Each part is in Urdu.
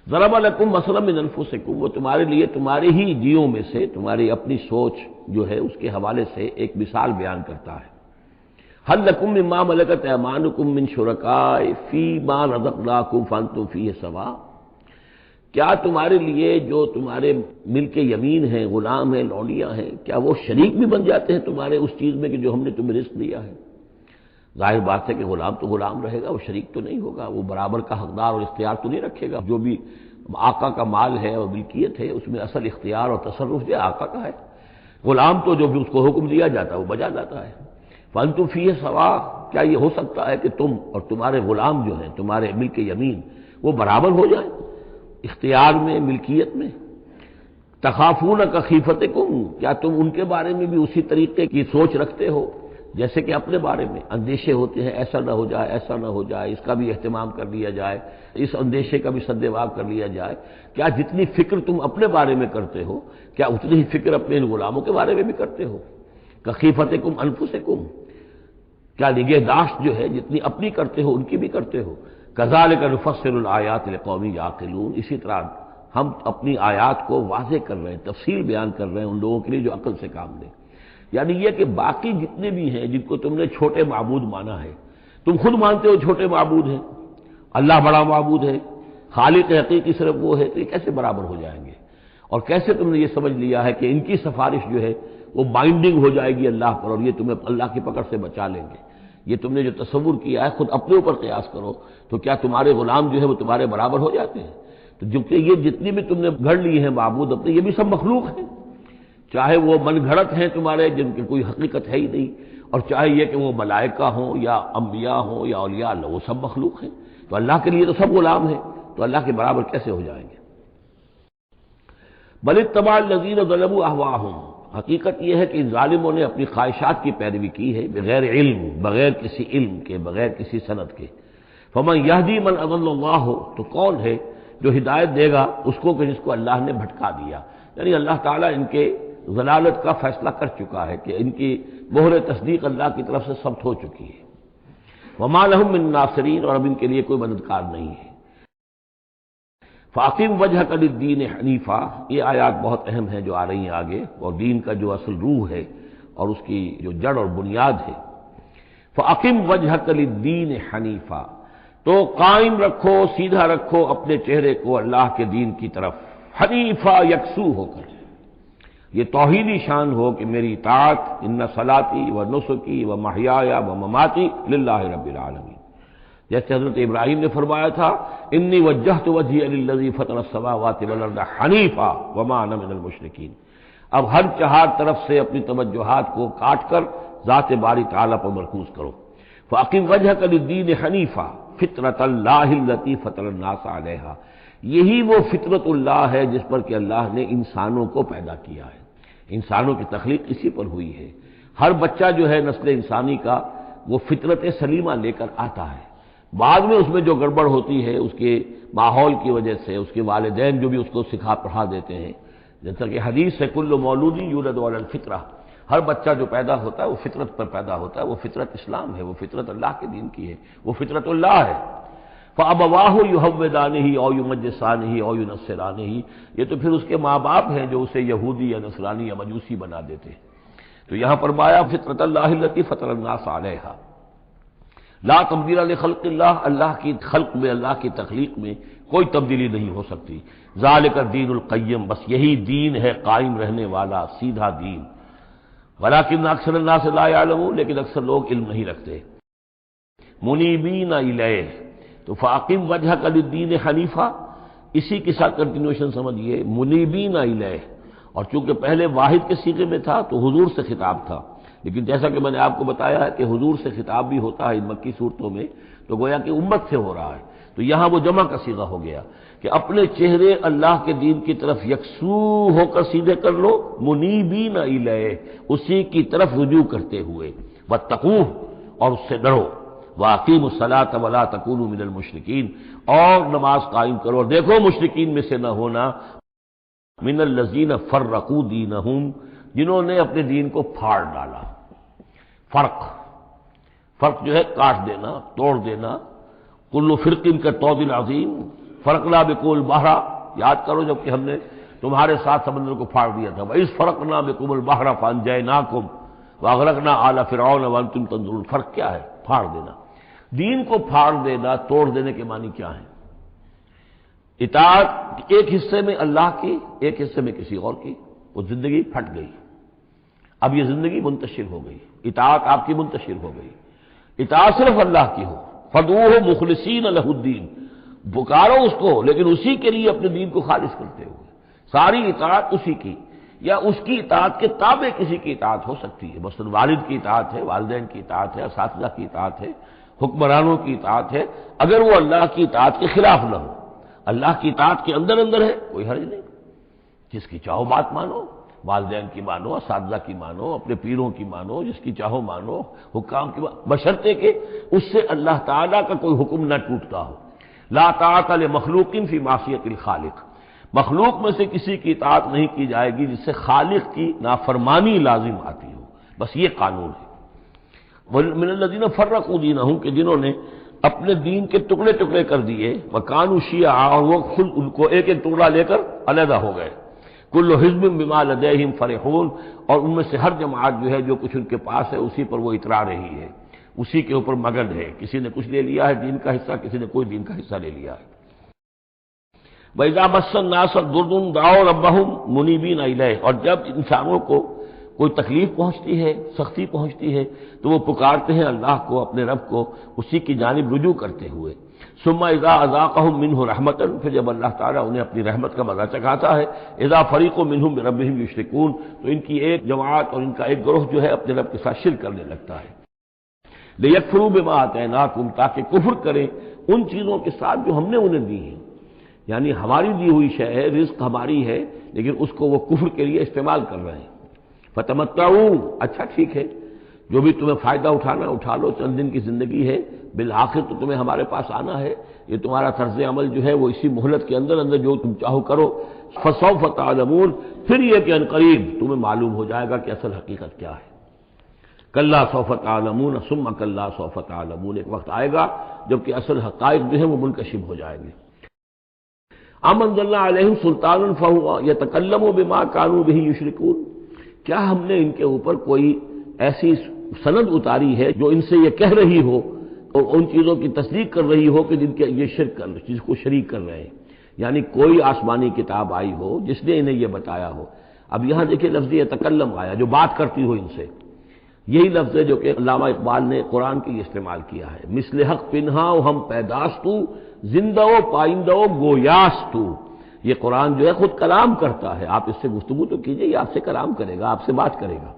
ضرب لکم مثلا من انفسکم، وہ تمہارے لیے تمہارے ہی جیوں میں سے، تمہاری اپنی سوچ جو ہے اس کے حوالے سے ایک مثال بیان کرتا ہے۔ هل لکم مما ملکت ایمانکم من شرکاء فیما رزقناکم فانتم فیہ سواء، کیا تمہارے لیے جو تمہارے ملک یمین ہیں، غلام ہیں، لونڈیاں ہیں، کیا وہ شریک بھی بن جاتے ہیں تمہارے اس چیز میں کہ جو ہم نے تمہیں رزق دیا ہے؟ ظاہر بات ہے کہ غلام تو غلام رہے گا، وہ شریک تو نہیں ہوگا، وہ برابر کا حقدار اور اختیار تو نہیں رکھے گا۔ جو بھی آقا کا مال ہے اور ملکیت ہے اس میں اصل اختیار اور تصرف جو آقا کا ہے، غلام تو جو بھی اس کو حکم دیا جاتا ہے وہ بجا جاتا ہے۔ فانتم فیہ سواء، کیا یہ ہو سکتا ہے کہ تم اور تمہارے غلام جو ہیں، تمہارے ملک یمین، وہ برابر ہو جائیں اختیار میں، ملکیت میں؟ تخافون کخیفتکم، کیا تم ان کے بارے میں بھی اسی طریقے کی سوچ رکھتے ہو جیسے کہ اپنے بارے میں اندیشے ہوتے ہیں، ایسا نہ ہو جائے، ایسا نہ ہو جائے، اس کا بھی اہتمام کر لیا جائے، اس اندیشے کا بھی سدباب کر لیا جائے؟ کیا جتنی فکر تم اپنے بارے میں کرتے ہو، کیا اتنی ہی فکر اپنے ان غلاموں کے بارے میں بھی کرتے ہو؟ کخیفتکم انفسکم، کیا نگہداشت جو ہے جتنی اپنی کرتے ہو ان کی بھی کرتے ہو؟ کذالک نفصل الآیات لقوم یعقلون، اسی طرح ہم اپنی آیات کو واضح کر رہے ہیں، تفصیل بیان کر رہے ہیں ان لوگوں کے لیے جو عقل سے کام لیں۔ یعنی یہ کہ باقی جتنے بھی ہیں جن کو تم نے چھوٹے معبود مانا ہے، تم خود مانتے ہو چھوٹے معبود ہیں، اللہ بڑا معبود ہے، خالق حقیقی صرف وہ ہے، تو یہ کیسے برابر ہو جائیں گے؟ اور کیسے تم نے یہ سمجھ لیا ہے کہ ان کی سفارش جو ہے وہ بائنڈنگ ہو جائے گی اللہ پر اور یہ تمہیں اللہ کی پکڑ سے بچا لیں گے؟ یہ تم نے جو تصور کیا ہے خود اپنے اوپر قیاس کرو، تو کیا تمہارے غلام جو ہے وہ تمہارے برابر ہو جاتے ہیں؟ تو جو کہ یہ جتنی بھی تم نے گھڑ لی ہیں معبود اپنے، یہ بھی سب مخلوق ہیں، چاہے وہ من گھڑت ہیں تمہارے جن کی کوئی حقیقت ہے ہی نہیں، اور چاہے یہ کہ وہ ملائکہ ہوں یا انبیاء ہوں یا اولیاء اللہ، وہ سب مخلوق ہیں، تو اللہ کے لیے تو سب غلام ہیں، تو اللہ کے برابر کیسے ہو جائیں گے؟ بل اتبع الذین ظلموا اہواءہم، حقیقت یہ ہے کہ ان ظالموں نے اپنی خواہشات کی پیروی کی ہے، بغیر علم، بغیر کسی علم کے، بغیر کسی سند کے۔ فمن یہدی من اضل اللہ، تو کون ہے جو ہدایت دے گا اس کو کہ جس کو اللہ نے بھٹکا دیا؟ یعنی اللہ تعالیٰ ان کے ضلالت کا فیصلہ کر چکا ہے کہ ان کی مہر تصدیق اللہ کی طرف سے ثبت ہو چکی ہے۔ وما لہم من ناصرین، اور اب ان کے لیے کوئی مددگار نہیں ہے۔ فاقم وجہک للدین حنیفا، یہ آیات بہت اہم ہیں جو آ رہی ہیں آگے، اور دین کا جو اصل روح ہے اور اس کی جو جڑ اور بنیاد ہے۔ فاقم وجہک للدین حنیفا، تو قائم رکھو، سیدھا رکھو اپنے چہرے کو اللہ کے دین کی طرف، حنیفا، یکسو ہو کر، یہ توحیدی شان ہو کہ میری اطاعت، ان صلاتی و نسکی و محیای و مماتی للہ رب العالمین، جیسے حضرت ابراہیم نے فرمایا تھا انی وجہت وجہی للذی فطر السماوات والارض حنیفا وما انا من المشرکین، اب ہر چہار طرف سے اپنی توجہات کو کاٹ کر ذات باری تعالیٰ پر مرکوز کرو۔ فاقم وجہک للدین حنیفا فطرۃ اللہ التی فطر الناس علیہا، یہی وہ فطرت اللہ ہے جس پر کہ اللہ نے انسانوں کو پیدا کیا ہے، انسانوں کی تخلیق اسی پر ہوئی ہے۔ ہر بچہ جو ہے نسل انسانی کا وہ فطرت سلیمہ لے کر آتا ہے، بعد میں اس میں جو گڑبڑ ہوتی ہے اس کے ماحول کی وجہ سے، اس کے والدین جو بھی اس کو سکھا پڑھا دیتے ہیں، جیسا کہ حدیث ہے کل مولود یولد علی الفطرہ، ہر بچہ جو پیدا ہوتا ہے وہ فطرت پر پیدا ہوتا ہے، وہ فطرت اسلام ہے، وہ فطرت اللہ کے دین کی ہے، وہ فطرت اللہ ہے۔ فَأَبَوَاهُ يُهَوِّدَانِهِ أَوْ يُمَجِّسَانِهِ أَوْ يُنَصِّرَانِهِ، یہ تو پھر اس کے ماں باپ ہیں جو اسے یہودی یا نصرانی یا مجوسی بنا دیتے ہیں۔ تو یہاں فرمایا فطرت اللہ التی فطر الناس علیہا، لا تبدیل لخلق اللہ، اللہ کی خلق میں، اللہ کی تخلیق میں کوئی تبدیلی نہیں ہو سکتی۔ ذالک الدین القیم، بس یہی دین ہے قائم رہنے والا سیدھا دین۔ ولکن اکثر الناس لا یعلمون، لیکن اکثر لوگ علم نہیں رکھتے۔ منیبین الیہ، تو فاقم وجہک للدین حنیفا، اسی کے ساتھ کنٹینویشن سمجھیے، منیبین الیہ، اور چونکہ پہلے واحد کے صیغے میں تھا تو حضور سے خطاب تھا، لیکن جیسا کہ میں نے آپ کو بتایا ہے کہ حضور سے خطاب بھی ہوتا ہے ان مکی صورتوں میں، تو گویا کہ امت سے ہو رہا ہے، تو یہاں وہ جمع کا صیغہ ہو گیا کہ اپنے چہرے اللہ کے دین کی طرف یکسو ہو کر سیدھے کر لو، منیبین الیہ، اسی کی طرف رجوع کرتے ہوئے، واتقوہ، اور اس سے ڈرو، وَأَقِیمُوا الصَّلَاةَ وَلَا تَکُونُوا مِنَ الْمُشْرِکِینَ، اور نماز قائم کرو، اور دیکھو مشرکین میں سے نہ ہونا، من الذین فرقوا دینہم، جنہوں نے اپنے دین کو پھاڑ ڈالا۔ فرق جو ہے کاٹ دینا، توڑ دینا، کل فرق کا طود العظیم، فرقنا بکم البحر، یاد کرو جب کہ ہم نے تمہارے ساتھ سمندر کو پھاڑ دیا تھا، وَإِذْ فَرَقْنَا بِكُمُ الْبَحْرَ فَأَنْجَيْنَاكُمْ وَأَغْرَقْنَا آلَ فِرْعَوْنَ وَأَنْتُمْ تَنظُرُونَ۔ فرق کیا ہے؟ پھاڑ دینا، دین کو پھاڑ دینا، توڑ دینے کے معنی کیا ہے؟ اطاعت ایک حصے میں اللہ کی، ایک حصے میں کسی اور کی، وہ زندگی پھٹ گئی، اب یہ زندگی منتشر ہو گئی، اطاعت آپ کی منتشر ہو گئی، اطاعت صرف اللہ کی ہو، فَادْعُوهُ مُخْلِصِينَ لَهُ الدِّينَ، پکارو اس کو لیکن اسی کے لیے اپنے دین کو خالص کرتے ہوئے، ساری اطاعت اسی کی، یا اس کی اطاعت کے تابع کسی کی اطاعت ہو سکتی ہے، مثلا والد کی اطاعت ہے، والدین کی اطاعت ہے، اساتذہ کی اطاعت ہے، حکمرانوں کی اطاعت ہے، اگر وہ اللہ کی اطاعت کے خلاف نہ ہو، اللہ کی اطاعت کے اندر اندر ہے کوئی حرج نہیں، جس کی چاہو بات مانو، والدین کی مانو، اساتذہ کی مانو، اپنے پیروں کی مانو، جس کی چاہو مانو، حکام کی مانو، بشرطے کہ اس سے اللہ تعالیٰ کا کوئی حکم نہ ٹوٹتا ہو۔ لا طاعت لمخلوق فی معصیت الخالق، مخلوق میں سے کسی کی اطاعت نہیں کی جائے گی جس سے خالق کی نافرمانی لازم آتی ہو، بس یہ قانون ہے۔ من الذین فرقوا دینہم، کہ جنہوں نے اپنے دین کے ٹکڑے ٹکڑے کر دیے، وکانوا شیعا، اور وہ خود ان کو ایک ایک ٹکڑا لے کر علیحدہ ہو گئے، کل حزب بما لدیہم فرحون، اور ان میں سے ہر جماعت جو ہے جو کچھ ان کے پاس ہے اسی پر وہ اترا رہی ہے، اسی کے اوپر مگن ہے، کسی نے کچھ لے لیا ہے دین کا حصہ، کسی نے کوئی دین کا حصہ لے لیا ہے۔ وَإِذَا مَسَّ النَّاسَ ضُرٌّ دَعَوْا رَبَّهُمْ مُنِيبِينَ إِلَيْهِ، اور جب انسانوں کو کوئی تکلیف پہنچتی ہے، سختی پہنچتی ہے، تو وہ پکارتے ہیں اللہ کو، اپنے رب کو، اسی کی جانب رجوع کرتے ہوئے۔ ثُمَّ إِذَا أَذَاقَهُم مِّنْهُ رَحْمَةً، پھر جب اللہ تعالیٰ انہیں اپنی رحمت کا مزہ چکھاتا ہے، إِذَا فَرِيقٌ مِّنْهُم بِرَبِّهِمْ يُشْرِكُونَ، تو ان کی ایک جماعت اور ان کا ایک گروہ جو ہے اپنے رب کے ساتھ شرک کرنے لگتا ہے۔ لِيَكْفُرُوا بِمَا آتَيْنَاكُمْ، تاکہ کفر کریں ان چیزوں کے ساتھ جو ہم نے انہیں دی ہیں، یعنی ہماری دی ہوئی شے ہے، رزق ہماری ہے، لیکن اس کو وہ کفر کے لیے استعمال کر رہے ہیں۔ فتمتعوا، اچھا ٹھیک ہے، جو بھی تمہیں فائدہ اٹھانا اٹھا لو، چند دن کی زندگی ہے، بالآخر تو تمہیں ہمارے پاس آنا ہے، یہ تمہارا طرز عمل جو ہے وہ اسی مہلت کے اندر اندر جو تم چاہو کرو۔ فسوف تعلمون، پھر یہ کہ عنقریب تمہیں معلوم ہو جائے گا کہ اصل حقیقت کیا ہے۔ کلا سوف تعلمون ثم کلا سوف تعلمون، ایک وقت آئے گا جب کہ اصل حقائق جو ہے وہ منکشف ہو جائیں گے۔ ام انزلنا علیہم سلطانا فہو یتکلم بما کانوا بہ یشرکون، کیا ہم نے ان کے اوپر کوئی ایسی سند اتاری ہے جو ان سے یہ کہہ رہی ہو اور ان چیزوں کی تصدیق کر رہی ہو کہ جن کے یہ شرک کر جس کو شریک کر رہے ہیں، یعنی کوئی آسمانی کتاب آئی ہو جس نے انہیں یہ بتایا ہو۔ اب یہاں دیکھیں لفظ یتکلم آیا، جو بات کرتی ہو ان سے، یہی لفظ ہے جو کہ علامہ اقبال نے قرآن کے لیے استعمال کیا ہے، مثل حق پنہا و ہم پیداستو، زندہ و پائندہ و گویاستو، یہ قرآن جو ہے خود کلام کرتا ہے، آپ اس سے گفتگو تو کیجئے، یہ آپ سے کلام کرے گا، آپ سے بات کرے گا۔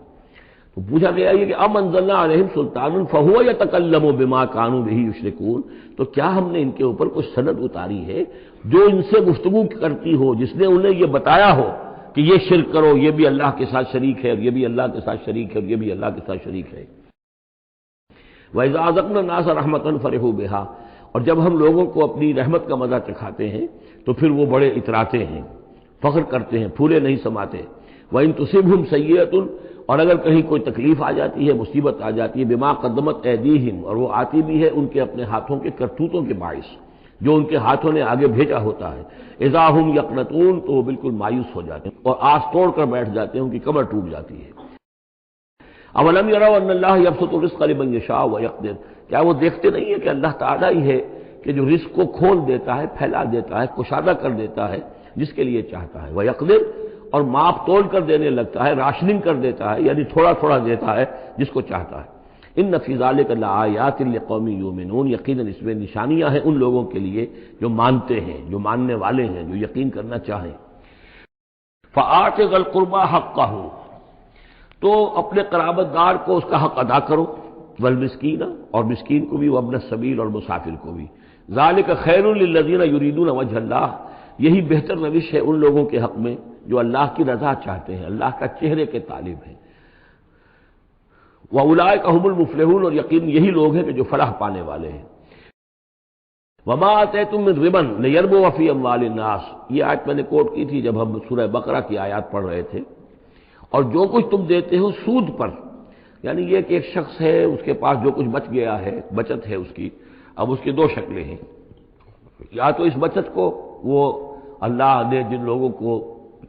تو پوچھا گیا یہ کہ ام انزلنا علیہم سلطان فہو یتکلم بما کانوا بہ یشرکون، تو کیا ہم نے ان کے اوپر کچھ سند اتاری ہے جو ان سے گفتگو کرتی ہو، جس نے انہیں یہ بتایا ہو کہ یہ شرک کرو، یہ بھی اللہ کے ساتھ شریک ہے، اور یہ بھی اللہ کے ساتھ شریک ہے، اور یہ بھی اللہ کے ساتھ شریک ہے۔ وَإِذَا أَذَقْنَا النَّاسَ رَحْمَةً فَرِحُوا بِهَا، اور جب ہم لوگوں کو اپنی رحمت کا مزہ چکھاتے ہیں تو پھر وہ بڑے اتراتے ہیں، فخر کرتے ہیں، پھولے نہیں سماتے۔ وَإِن تُصِبْهُمْ سَيِّئَةٌ، اور اگر کہیں کوئی تکلیف آ جاتی ہے، مصیبت آ جاتی ہے، بما قدمت ایدیہم، اور وہ آتی بھی ہے ان کے اپنے ہاتھوں کے کرتوتوں کے باعث، جو ان کے ہاتھوں نے آگے بھیجا ہوتا ہے، اذا ہم یقنطون، تو وہ بالکل مایوس ہو جاتے ہیں اور آس توڑ کر بیٹھ جاتے ہیں، ان کی کمر ٹوٹ جاتی ہے۔ اولم یروا ان اللہ یبسط الرزق لمن یشاء ویقدر، کیا وہ دیکھتے نہیں ہیں کہ اللہ تعالیٰ ہی ہے کہ جو رزق کو کھول دیتا ہے، پھیلا دیتا ہے، کشادہ کر دیتا ہے جس کے لیے چاہتا ہے، ویقدر، اور ماپ تول کر دینے لگتا ہے، راشننگ کر دیتا ہے، یعنی تھوڑا تھوڑا دیتا ہے جس کو چاہتا ہے۔ ان فی ذلک لآیات لقوم یؤمنون، یقیناً اس میں نشانیاں ہیں ان لوگوں کے لیے جو مانتے ہیں، جو ماننے والے ہیں، جو یقین کرنا چاہیں۔ فآت ذی القربى حقہ، تو اپنے قرابت دار کو اس کا حق ادا کرو، والمسکین، اور مسکین کو بھی، وابن السبیل، اور مسافر کو بھی۔ ذالک خیر للذین یریدون وجہ اللہ، یہی بہتر روش ہے ان لوگوں کے حق میں جو اللہ کی رضا چاہتے ہیں، اللہ کا چہرے کے طالب ہیں۔ وَأُولَٰئِکَ هُمُ الْمُفْلِحُونَ، اور یقین یہی لوگ ہیں کہ جو فلاح پانے والے ہیں۔ وَمَا آتَيْتُم مِّن رِّبًا لِّيَرْبُوَ فِي أَمْوَالِ النَّاسِ، یہ آیت میں نے کوٹ کی تھی جب ہم سورہ بقرہ کی آیات پڑھ رہے تھے۔ اور جو کچھ تم دیتے ہو سود پر، یعنی یہ کہ ایک شخص ہے، اس کے پاس جو کچھ بچ گیا ہے، بچت ہے اس کی، اب اس کی دو شکلیں ہیں، یا تو اس بچت کو وہ اللہ نے جن لوگوں کو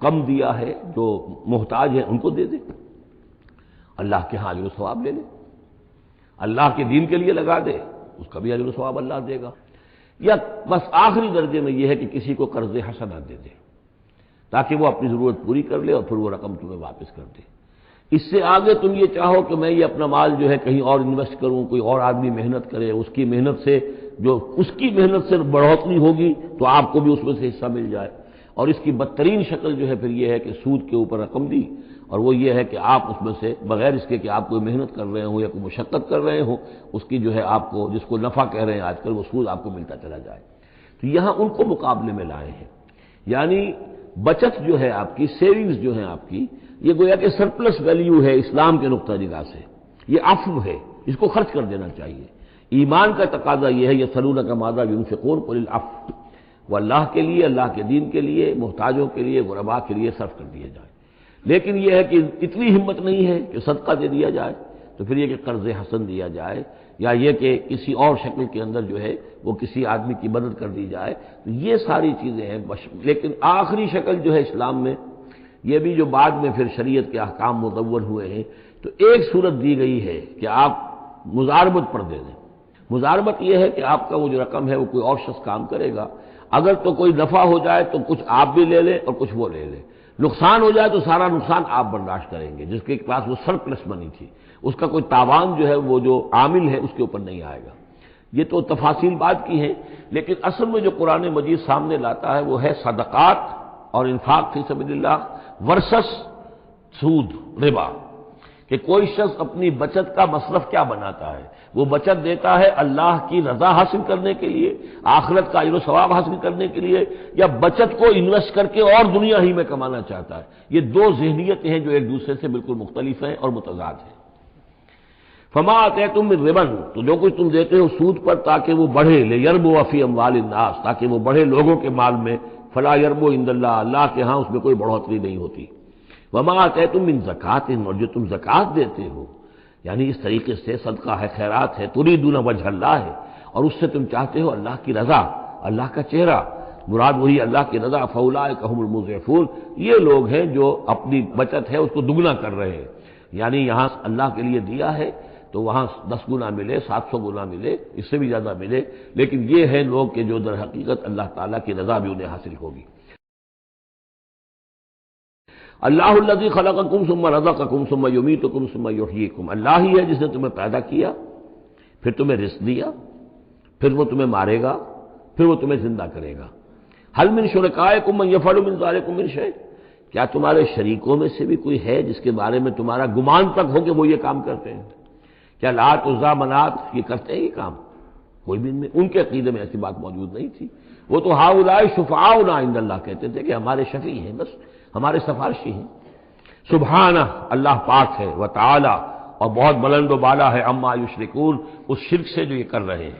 کم دیا ہے، جو محتاج ہیں، ان کو دے دے، اللہ کے ہاں اجر و ثواب لے لے، اللہ کے دین کے لیے لگا دے، اس کا بھی اجر و ثواب اللہ دے گا۔ یا بس آخری درجے میں یہ ہے کہ کسی کو قرض حسنہ دے دے تاکہ وہ اپنی ضرورت پوری کر لے اور پھر وہ رقم تمہیں واپس کر دے۔ اس سے آگے تم یہ چاہو کہ میں یہ اپنا مال جو ہے کہیں اور انویسٹ کروں، کوئی اور آدمی محنت کرے، اس کی محنت سے جو اس کی محنت سے بڑھوتری ہوگی تو آپ کو بھی اس میں سے حصہ مل جائے، اور اس کی بدترین شکل جو ہے پھر یہ ہے کہ سود کے اوپر رقم دی، اور وہ یہ ہے کہ آپ اس میں سے بغیر اس کے کہ آپ کوئی محنت کر رہے ہوں یا کوئی مشقت کر رہے ہوں، اس کی جو ہے آپ کو، جس کو نفع کہہ رہے ہیں آج کل، وہ سود آپ کو ملتا چلا جائے۔ تو یہاں ان کو مقابلے میں لائے ہیں، یعنی بچت جو ہے آپ کی، سیونگز جو ہیں آپ کی، یہ گویا کہ سرپلس ویلیو ہے اسلام کے نقطہ نگاہ سے، یہ عفو ہے، اس کو خرچ کر دینا چاہیے۔ ایمان کا تقاضا یہ ہے، یسألونک ماذا ينفقون قل العفو، وہ اللہ کے لیے، اللہ کے دین کے لیے، محتاجوں کے لیے، غرباء کے لیے صرف کر دیے جائے۔ لیکن یہ ہے کہ اتنی ہمت نہیں ہے کہ صدقہ دے دیا جائے، تو پھر یہ کہ قرض حسن دیا جائے، یا یہ کہ کسی اور شکل کے اندر جو ہے وہ کسی آدمی کی مدد کر دی جائے، تو یہ ساری چیزیں ہیں۔ لیکن آخری شکل جو ہے اسلام میں، یہ بھی جو بعد میں پھر شریعت کے احکام مدون ہوئے ہیں، تو ایک صورت دی گئی ہے کہ آپ مزاربت پر دے دیں۔ مزاربت یہ ہے کہ آپ کا وہ جو رقم ہے وہ کوئی اور شخص کام کرے گا، اگر تو کوئی نفع ہو جائے تو کچھ آپ بھی لے لیں اور کچھ وہ لے لیں، نقصان ہو جائے تو سارا نقصان آپ برداشت کریں گے، جس کے پاس وہ سرپلس منی تھی، اس کا کوئی تاوان جو ہے وہ جو عامل ہے اس کے اوپر نہیں آئے گا۔ یہ تو تفاصیل بات کی ہیں، لیکن اصل میں جو قرآن مجید سامنے لاتا ہے وہ ہے صدقات اور انفاق فی سبیل اللہ ورسس سود، ربا، کہ کوئی شخص اپنی بچت کا مصرف کیا بناتا ہے، وہ بچت دیتا ہے اللہ کی رضا حاصل کرنے کے لیے، آخرت کا اجر و ثواب حاصل کرنے کے لیے، یا بچت کو انویسٹ کر کے اور دنیا ہی میں کمانا چاہتا ہے۔ یہ دو ذہنیتیں ہیں جو ایک دوسرے سے بالکل مختلف ہیں اور متضاد ہیں۔ فما آتیتم من ربا، تو جو کچھ تم دیتے ہو سود پر تاکہ وہ بڑھے، لیربو فی اموال الناس، تاکہ وہ بڑھے لوگوں کے مال میں، فلا یربو عند اللہ، اللہ کے ہاں اس میں کوئی بڑھوتری نہیں ہوتی۔ وما آتیتم من زکات، اور جو تم زکات دیتے ہو، یعنی اس طریقے سے صدقہ ہے، خیرات ہے، تریدون وجہ اللہ ہے، اور اس سے تم چاہتے ہو اللہ کی رضا، اللہ کا چہرہ، مراد وہی اللہ کی رضا، فاولئک هم المضعفون، یہ لوگ ہیں جو اپنی بچت ہے اس کو دگنا کر رہے ہیں، یعنی یہاں اللہ کے لیے دیا ہے تو وہاں 10 گنا ملے، 700 گنا ملے، اس سے بھی زیادہ ملے، لیکن یہ ہیں لوگ کہ جو در حقیقت اللہ تعالیٰ کی رضا بھی انہیں حاصل ہوگی۔ اللہ الذی خلقکم ثم رزقکم ثم یمیتکم ثم یحییکم، اللہ ہی ہے جس نے تمہیں پیدا کیا، پھر تمہیں رزق دیا، پھر وہ تمہیں مارے گا، پھر وہ تمہیں زندہ کرے گا۔ هل من شرکائکم من یفعل من ذلکم من شیء، کیا تمہارے شریکوں میں سے بھی کوئی ہے جس کے بارے میں تمہارا گمان تک ہو کہ وہ یہ کام کرتے ہیں؟ کیا لات عزا منات یہ کرتے ہیں یہ کام؟ کوئی بھی ان کے عقیدے میں ایسی بات موجود نہیں تھی۔ وہ تو ہؤلاء شفعاؤنا عند اللہ کہتے تھے کہ ہمارے شفیع ہیں، بس ہمارے سفارشی ہیں۔ سبحانہ، اللہ پاک ہے، وتعالی، اور بہت بلند و بالا ہے، عما یشرکون، اس شرک سے جو یہ کر رہے ہیں۔